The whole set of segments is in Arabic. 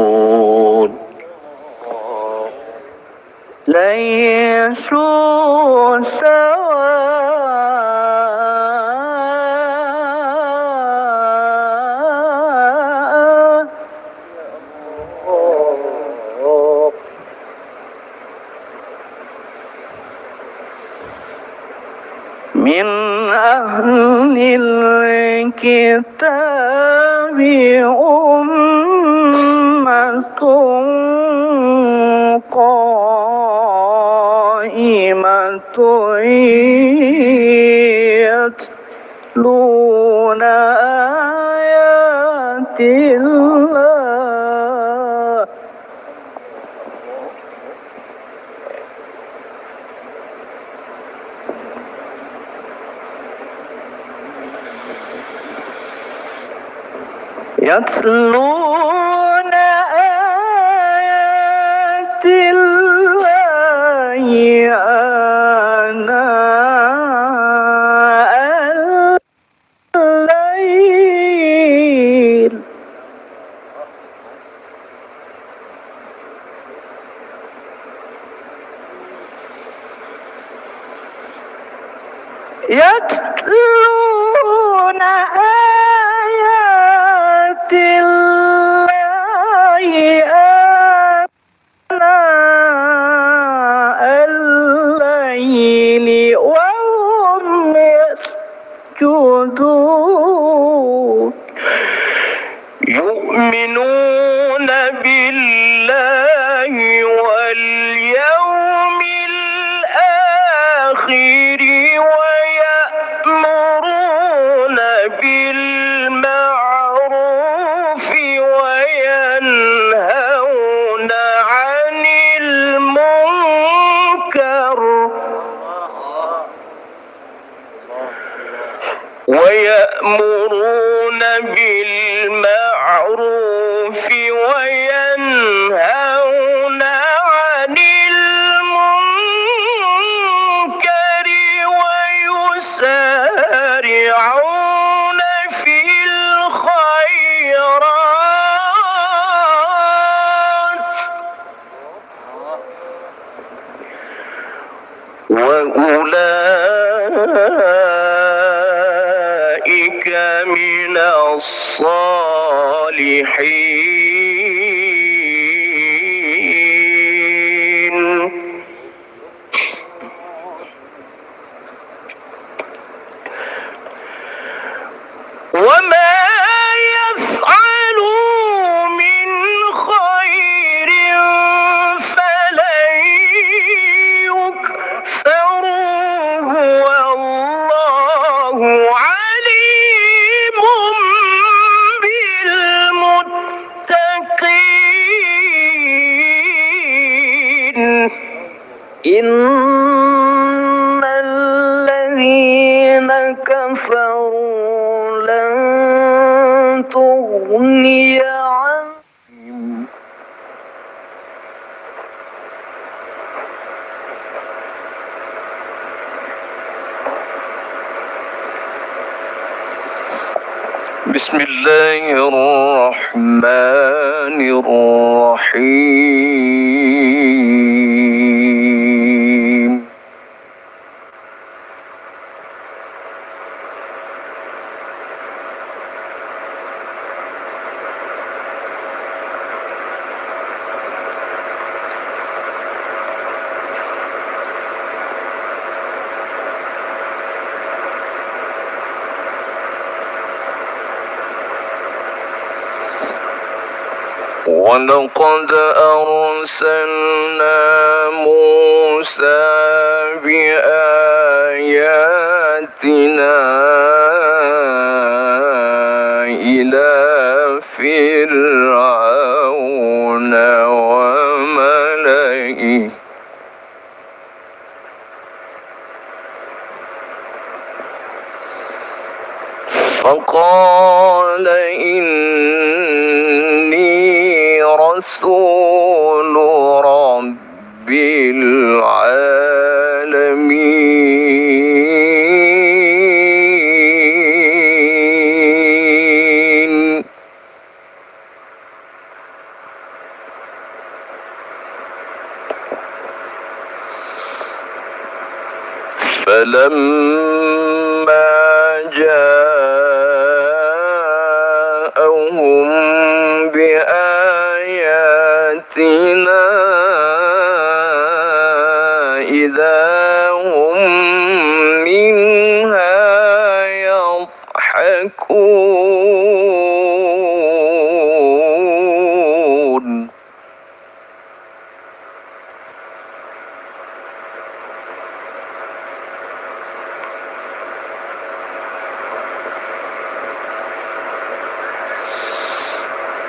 مهتدون ليسوا سواء من أهل الكتاب أمة قائمة يتلون آيات الله يتلون آيات الله آناء الليل يتلون آيات الله آناء الليل وهم يسجدون يؤمنون بالله واليوم الآخر ويأمرون بالمعروف وينهون عن المنكر ويأمرون بالمعروف وينهون عن المنكر ويسارعون في الخيرات وأولئك من الصالحين وما يفعلوا من خير فلن يكفروه والله عليم بالمتقين إن الذين كفروا لن تغني عنهم بسم الله الرحمن الرحيم ولقد أرسلنا موسى بآياتنا إلى فرعون وملئه فقال إني رسول رب العالمين فلما جاءهم بآياتنا إذا هم منها يضحكون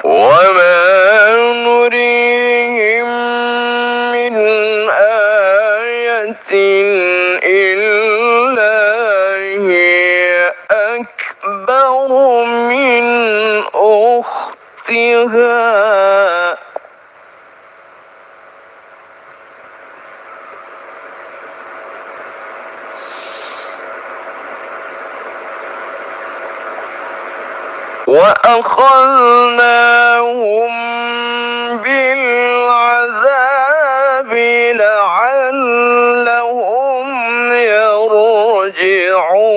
وما نريهم من آية إلا هي أكبر من أختها وأخذناهم بالعذاب لعلهم يرجعون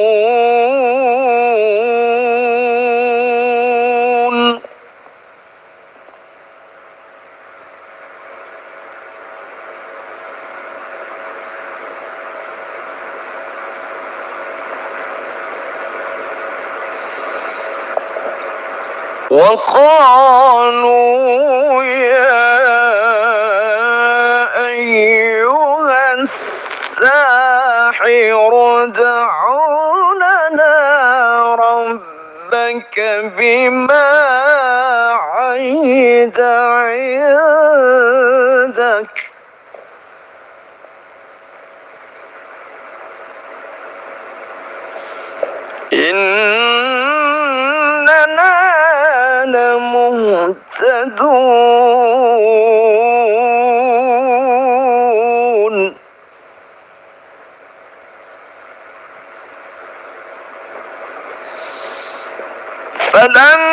وقالوا يا أيها الساحر ادع لنا ربك بما عهد عندك إننا لمهتدون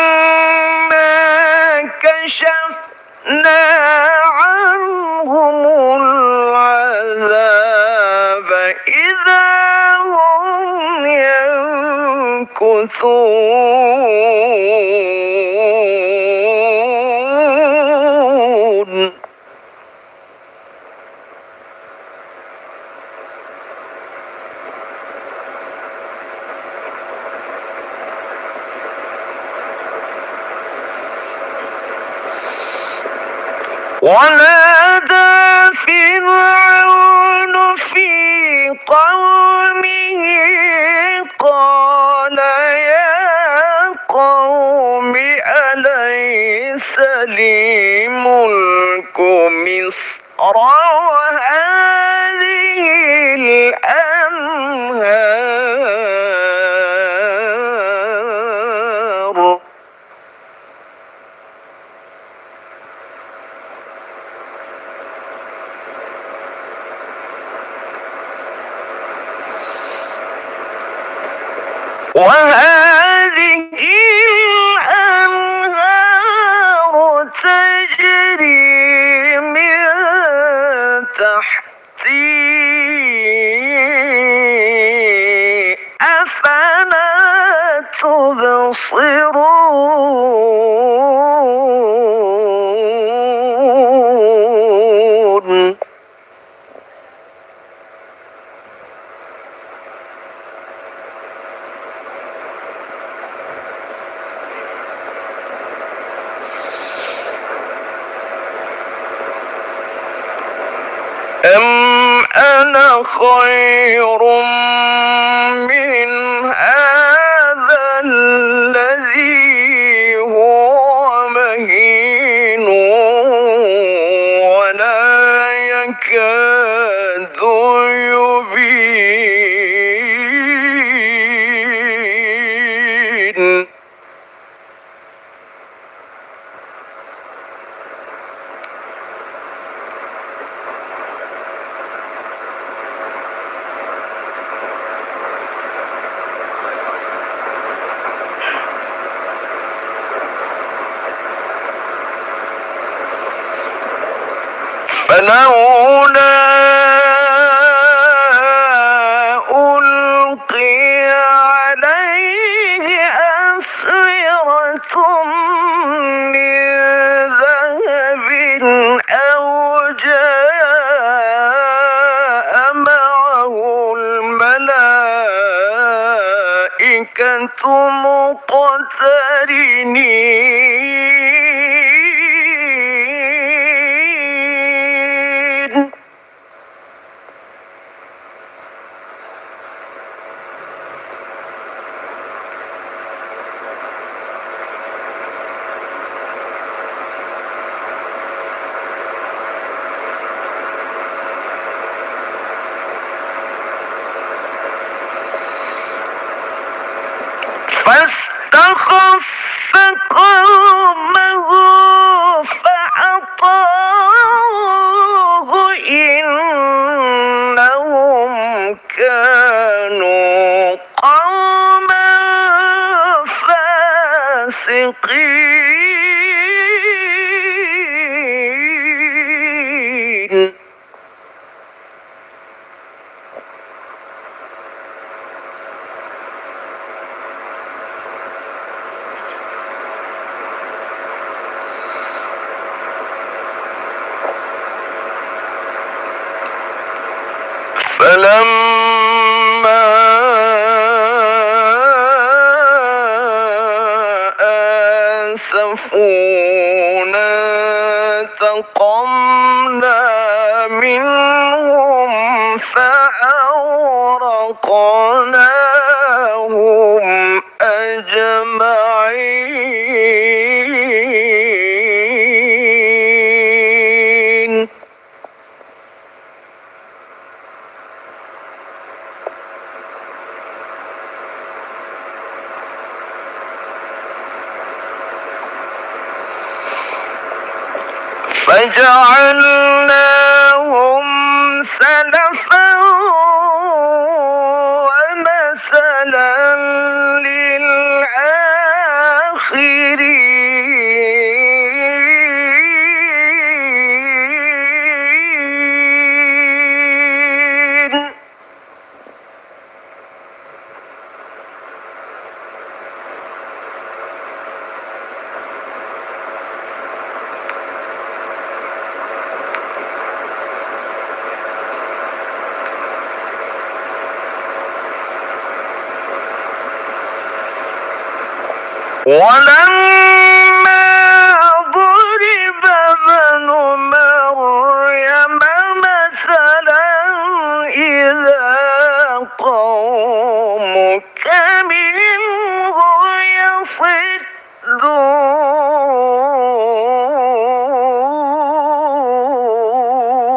فلما كشفنا عنهم العذاب إذا هم ينكثون ونادى فرعون في قومه قال يا قوم أليس لي ملك مصر وهذه الأنهار تجري من تحتي أفلا تبصرون أم أنا خير من هذا الذي هو مهين ولا يكاد يبين فلولا من ذهب أو جاء معه الملائكة مقترنين فاستخف قومه فأطاعوه إنهم كانوا قوما فاسقين فلما آسفونا انتقمنا منهم فأغرقناهم أجمعين فجعلناهم سلفا ومثلا للآخرين ولما ضرب ابن مريم مثلا إذا قومك منه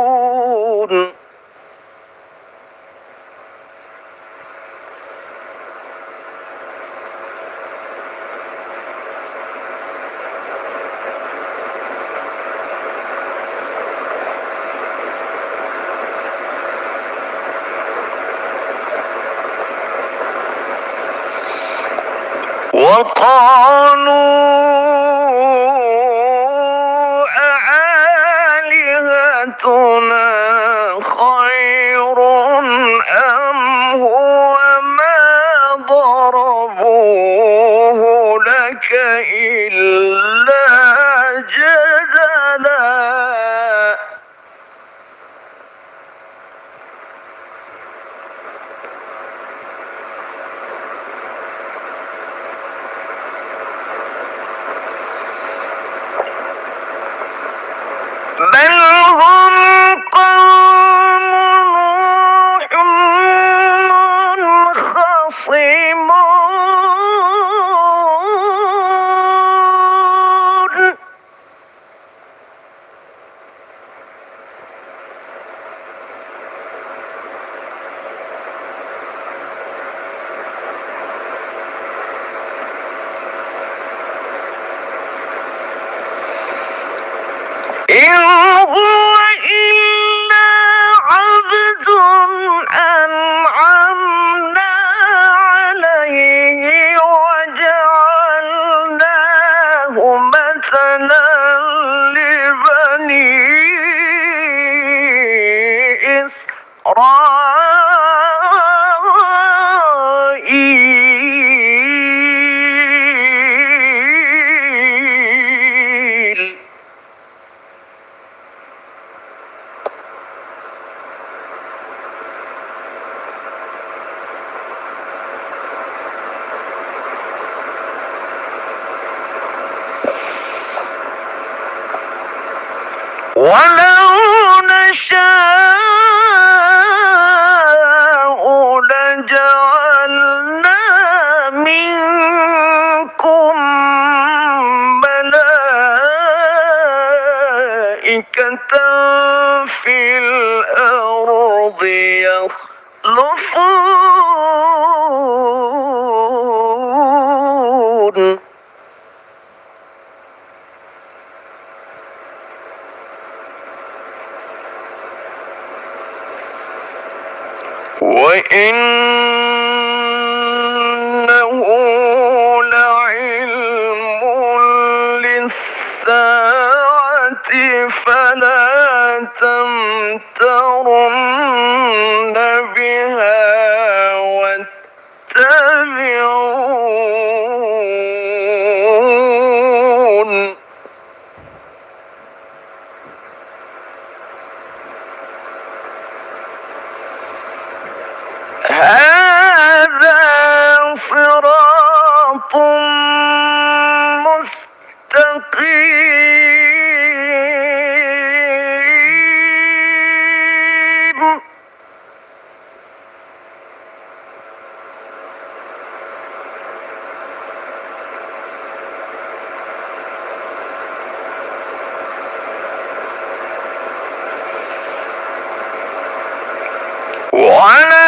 يصدون وقالوا أآلهتنا خير أم هو ما ضربوه لك إلا جدلا بل هم قوم نوح منخصمون ولو نشاء لجعلنا منكم ملائكة في الأرض يخلفون وإنه لعلم للساعة فلا تمترن بها واتبعون هذا صراط مستقيم ولا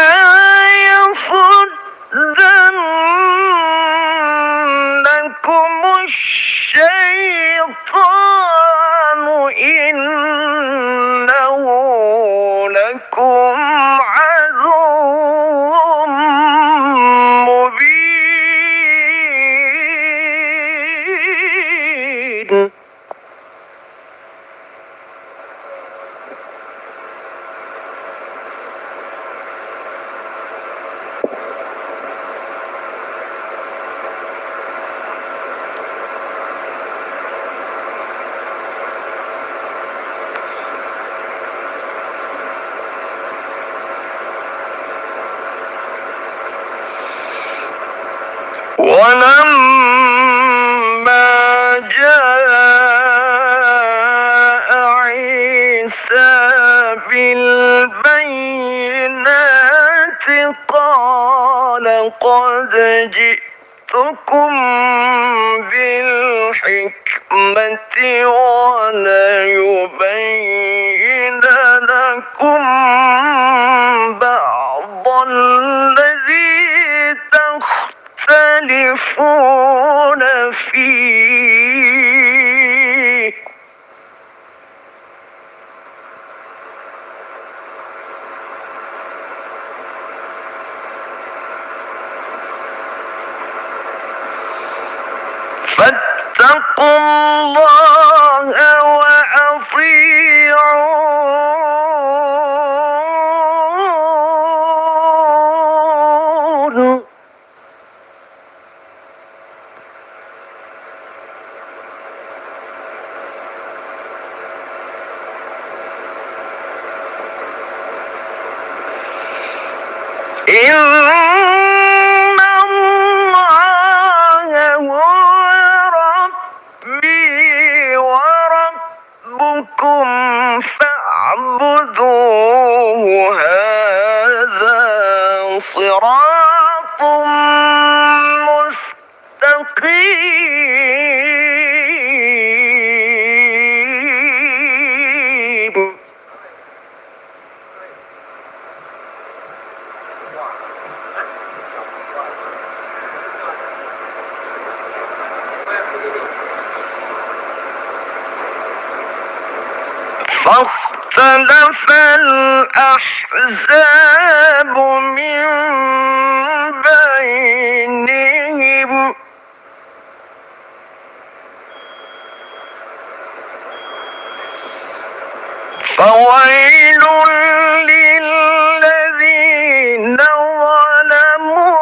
يصدنكم الشيطان إنه لكم عدو مبين ولما جاء عيسى بالبينات قال قد جئتكم بالحكمة وليبين لكم بعض الذي تختلفون فيه فاتقوا الله وأطيعون إن الله هو ربي وربكم فاعبدوه هذا صراط مستقيم فاختلف الأحزاب من بينهم فويل للذين ظلموا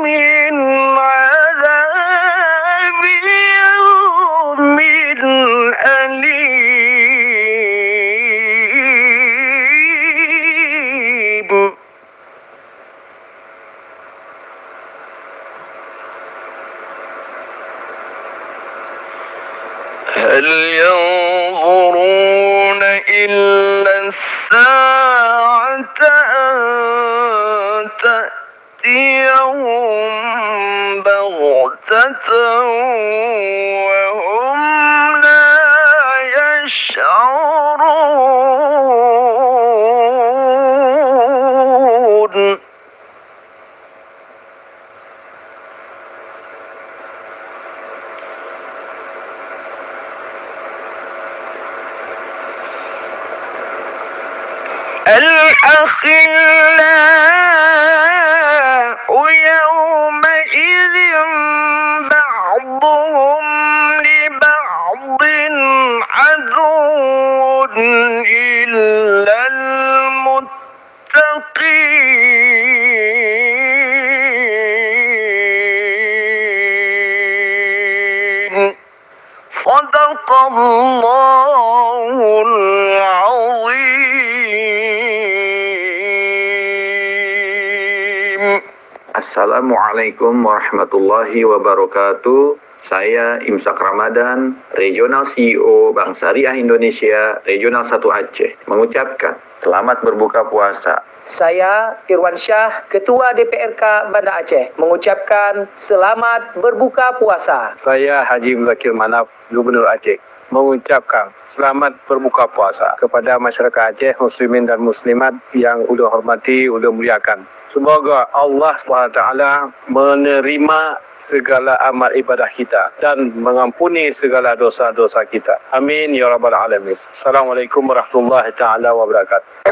من عذاب يوم أليم هل ينظرون إلا الساعة أن تأتيهم بغتة وهم لا يشعرون. الأخلاء يومئذ بعضهم لبعض عدو إلا المتقين. صدق الله العظيم. Assalamualaikum warahmatullahi wabarakatuh. Saya Imsak Ramadan, Regional CEO Bank Syariah Indonesia, Regional 1 Aceh, mengucapkan selamat berbuka puasa. Saya Irwan Syah, Ketua DPRK Banda Aceh, mengucapkan selamat berbuka puasa. Saya Haji Muzakir Manaf, Gubernur Aceh, mengucapkan selamat berbuka puasa kepada masyarakat Aceh, muslimin dan muslimat yang udah hormati, udah muliakan. Semoga Allah SWT menerima segala amal ibadah kita dan mengampuni segala dosa-dosa kita. Amin ya rabbal alamin. Assalamualaikum warahmatullahi taala wabarakatuh.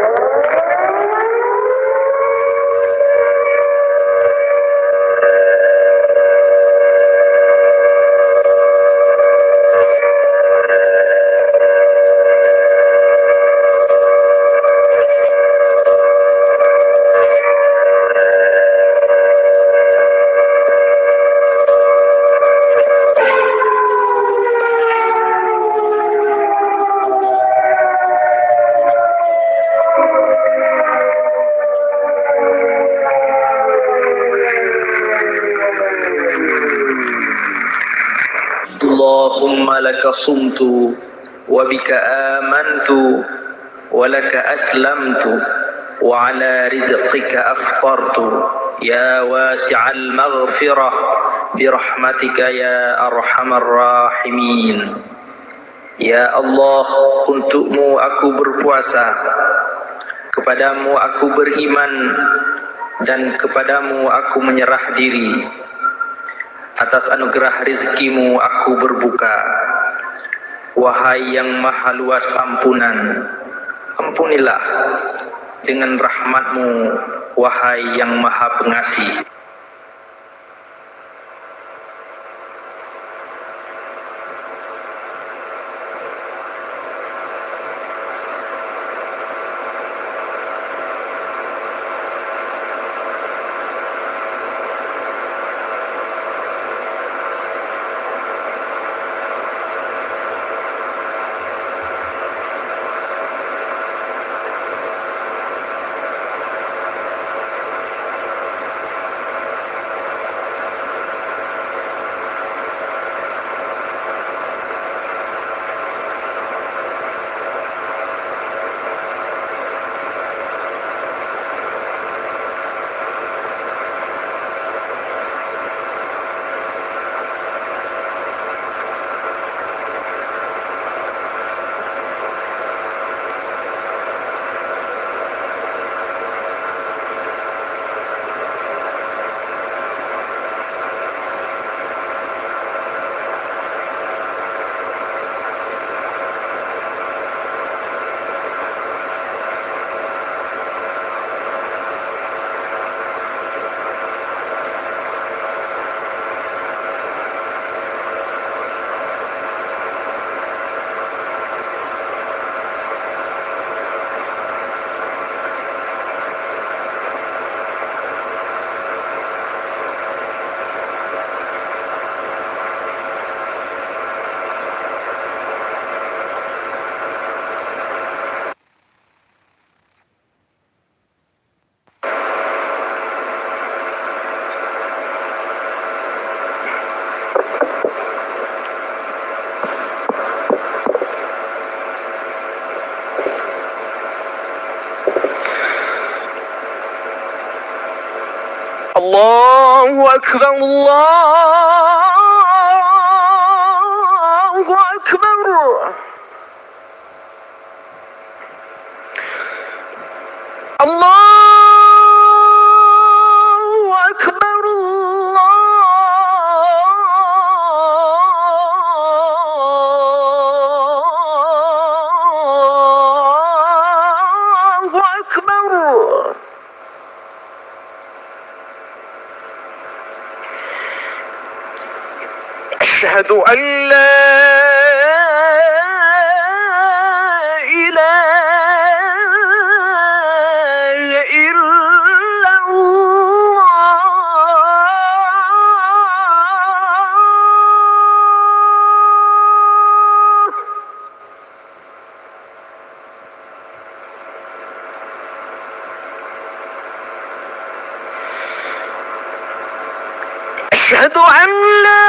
اللهم لك صمت وبك آمنت ولك أسلمت وعلى رزقك أفطرت يا واسع المغفرة برحمتك يا أرحم الراحمين. Ya Allah, untukmu aku berpuasa, kepadamu aku beriman, dan kepadamu aku menyerah diri. Atas anugerah rezekimu aku berbuka. Wahai yang maha luas ampunan, ampunilah dengan rahmatmu, wahai yang maha pengasih. الله أكبر الله أكبر الله أكبر الله أكبر أشهد أن لا إله إلا الله أشهد أن لا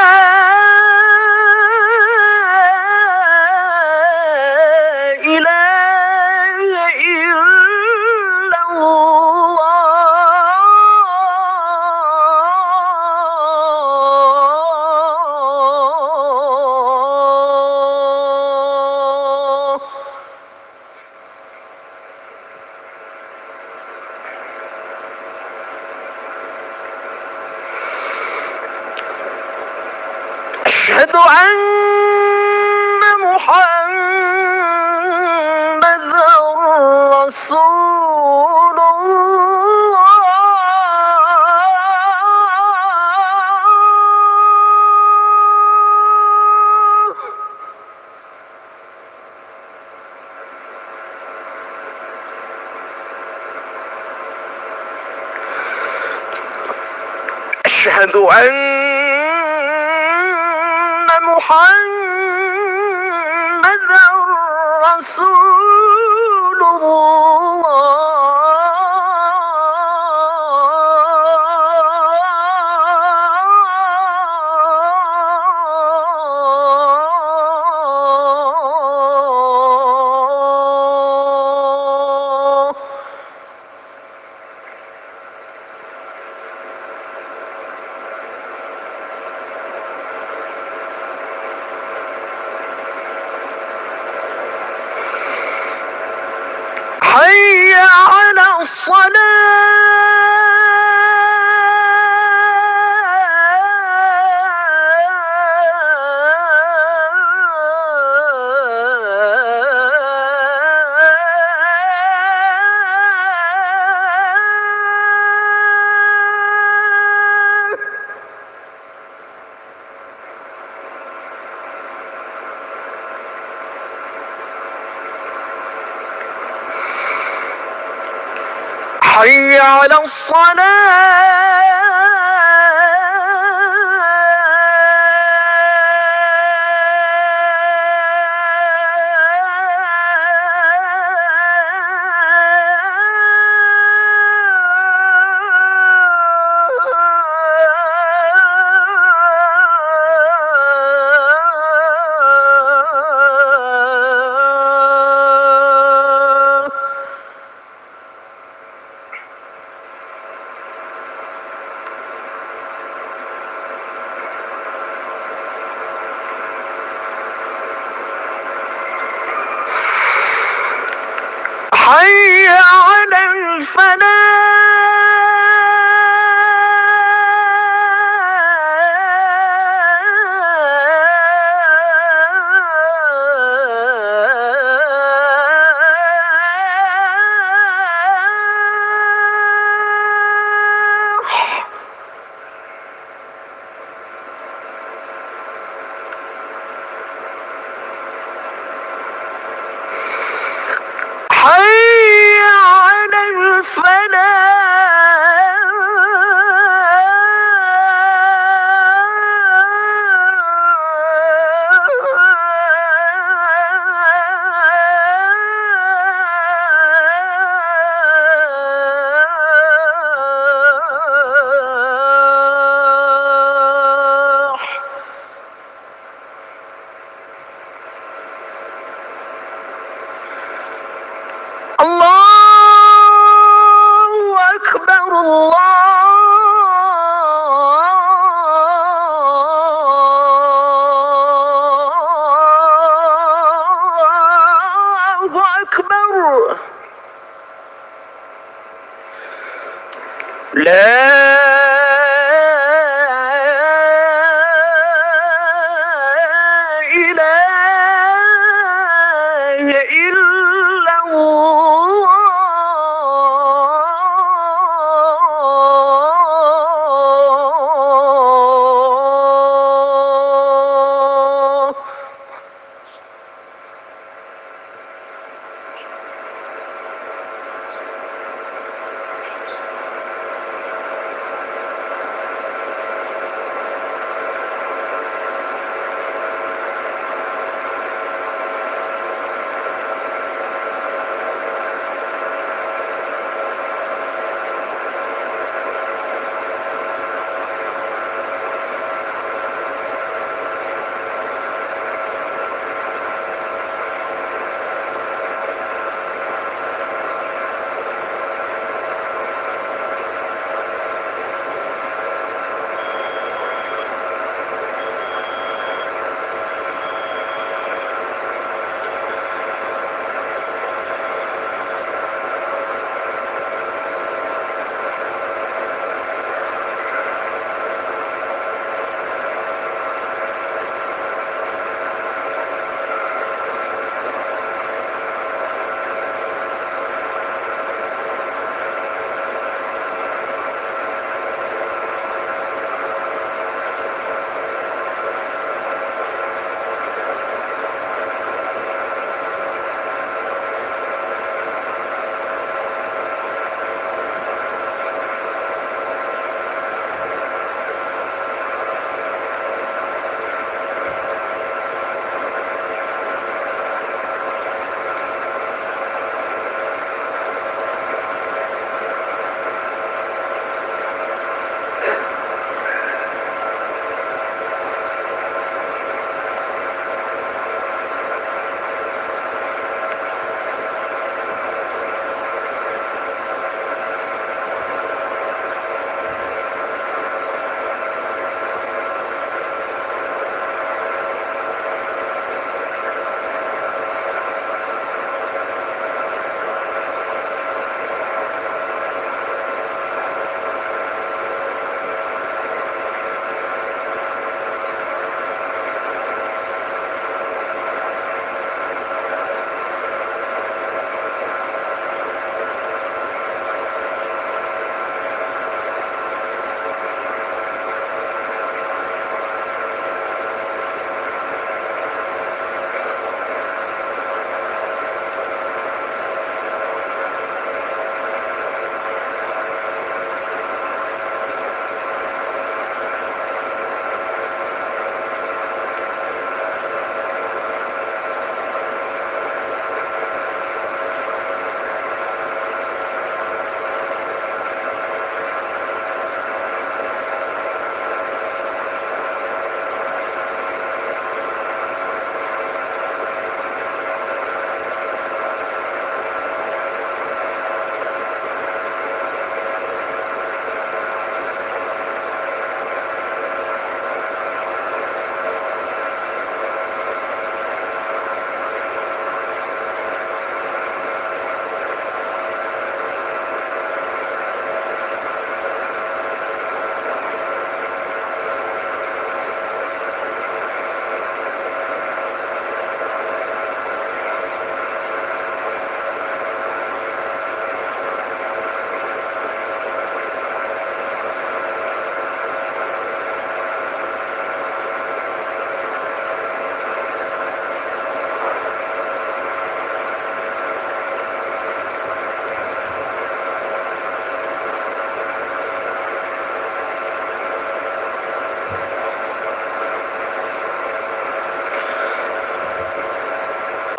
إله إلا الله أشهد أن محمدًا رسول الله أشهد أن محمدًا رسول الله حي على الصلاة حي على الصلاة حي على الفلاح حي على الفلاح الله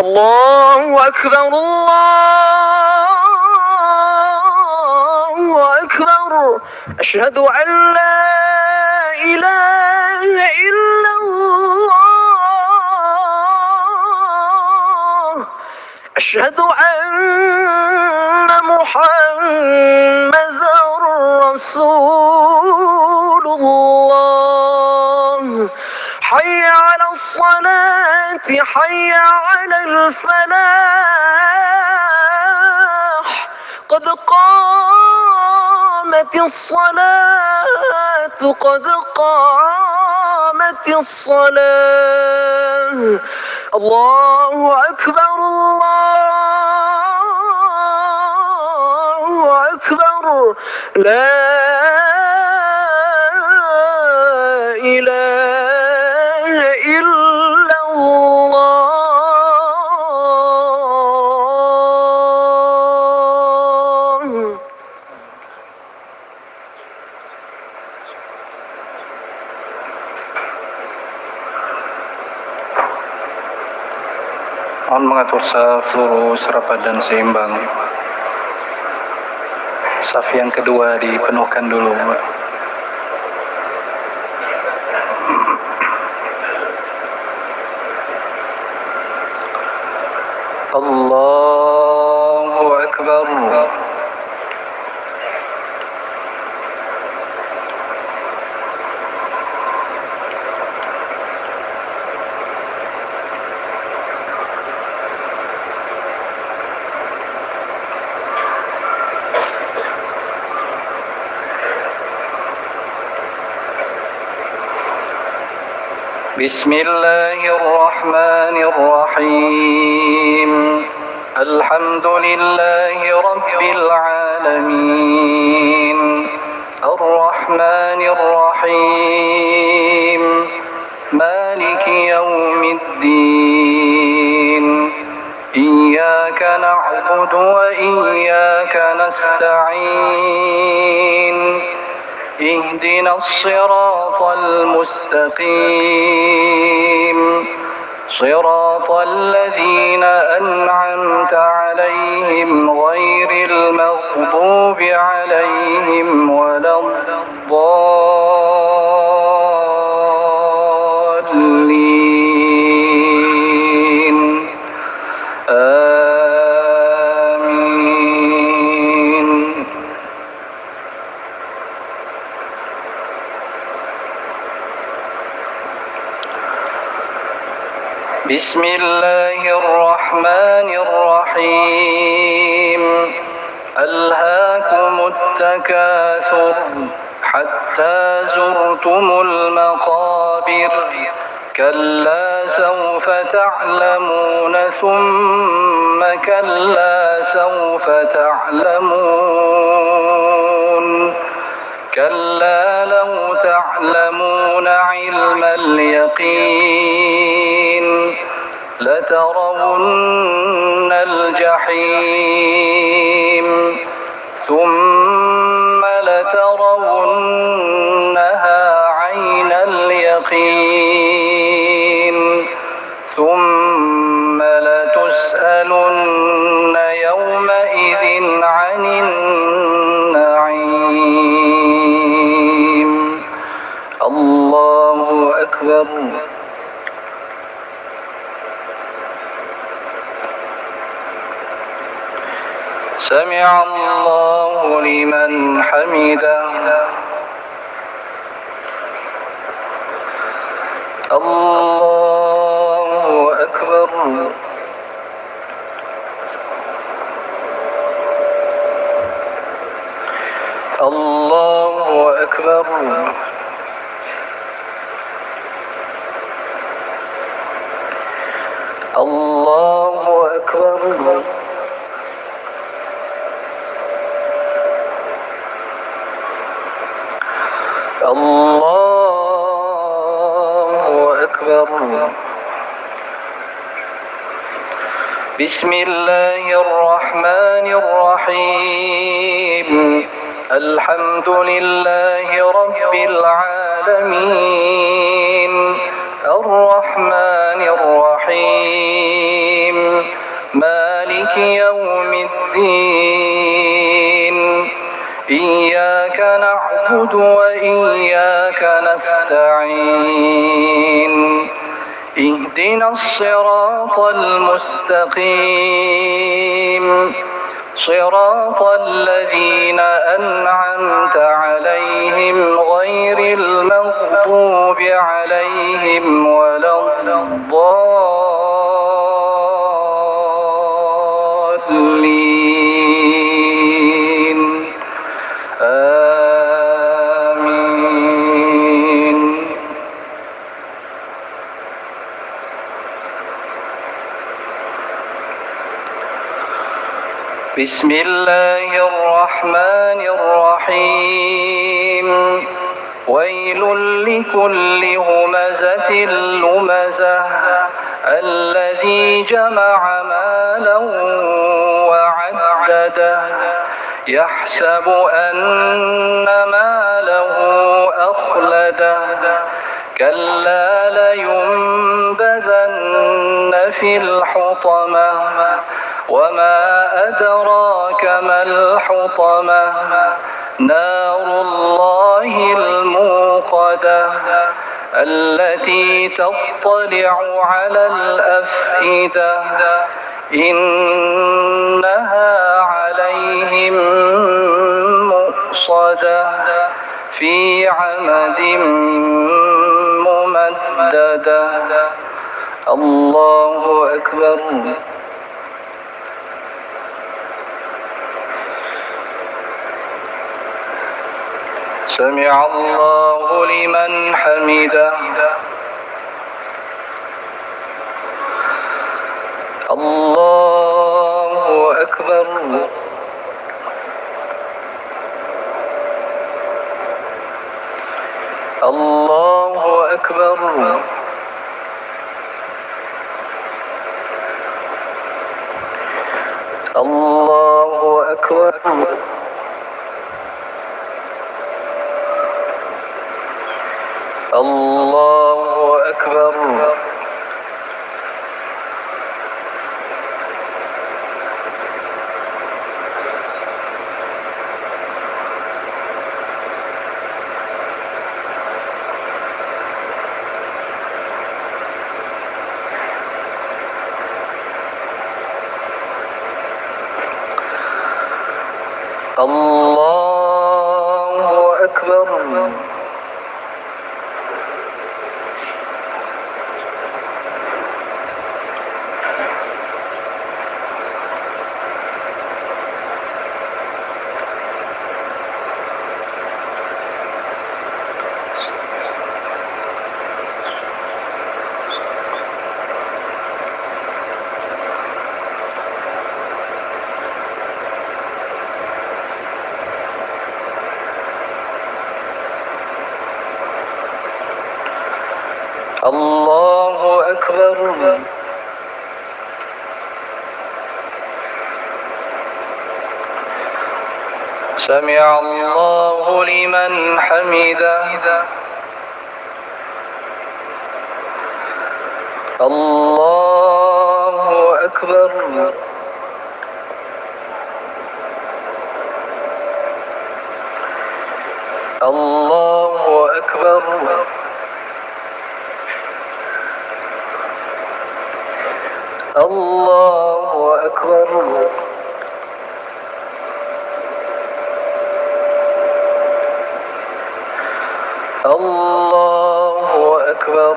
الله أكبر الله أكبر أشهد أن لا إله إلا الله أشهد أن محمدا رسول الله حي على الصلاة حي على الفلاح قد قامت الصلاة قد قامت الصلاة الله أكبر الله أكبر لا إله إلا الله. Mohon mengatur saf lurus, rapat dan seimbang. Saf yang kedua dipenuhkan dulu. Allahu Akbar. بسم الله الرحمن الرحيم الحمد لله رب العالمين الرحمن الرحيم مالك يوم الدين إياك نعبد وإياك نستعين اهدنا الصراط المستقيم صراط الذين أنعمت عليهم غير المغضوب عليهم ولا الضالين آمين. بسم الله الرحمن الرحيم ألهاكم التكاثر حتى زرتم المقابر كلا سوف تعلمون ثم كلا سوف تعلمون كلا لو تعلمون علم اليقين لترون الجحيم ثم لترونها عين اليقين ثم لتسألن يومئذ عن النعيم. الله أكبر. سمع الله لمن حمده. الله أكبر. الله أكبر. الله أكبر. الله أكبر. بسم الله الرحمن الرحيم الحمد لله رب العالمين الرحمن الرحيم مالك يوم الدين إياك نعبد وإياك نستعين اهدنا الصراط المستقيم صراط الذين أنعمت عليهم غير المغضوب عليهم ولا الضالين آمين. بسم الله الرحمن الرحيم ويل لكل همزة لمزة الذي جمع مالا وعدده يحسب أن ماله أخلده كلا لينبذن في الحطمة وما أدراك ما الحطمة نار الله الموقدة التي تطلع على الأفئدة إنها عليهم مؤصدة في عمد ممددة. الله أكبر. سمع الله لمن حمده. الله أكبر. الله أكبر. الله أكبر. الله أكبر. الله أكبر. الله أكبر. سمع الله لمن حمده. الله أكبر. الله أكبر. الله أكبر. الله أكبر.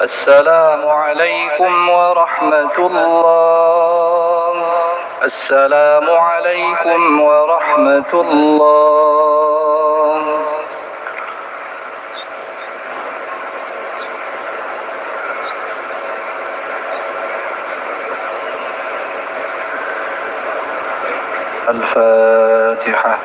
السلام عليكم ورحمة الله. السلام عليكم ورحمة الله. الفاتحة.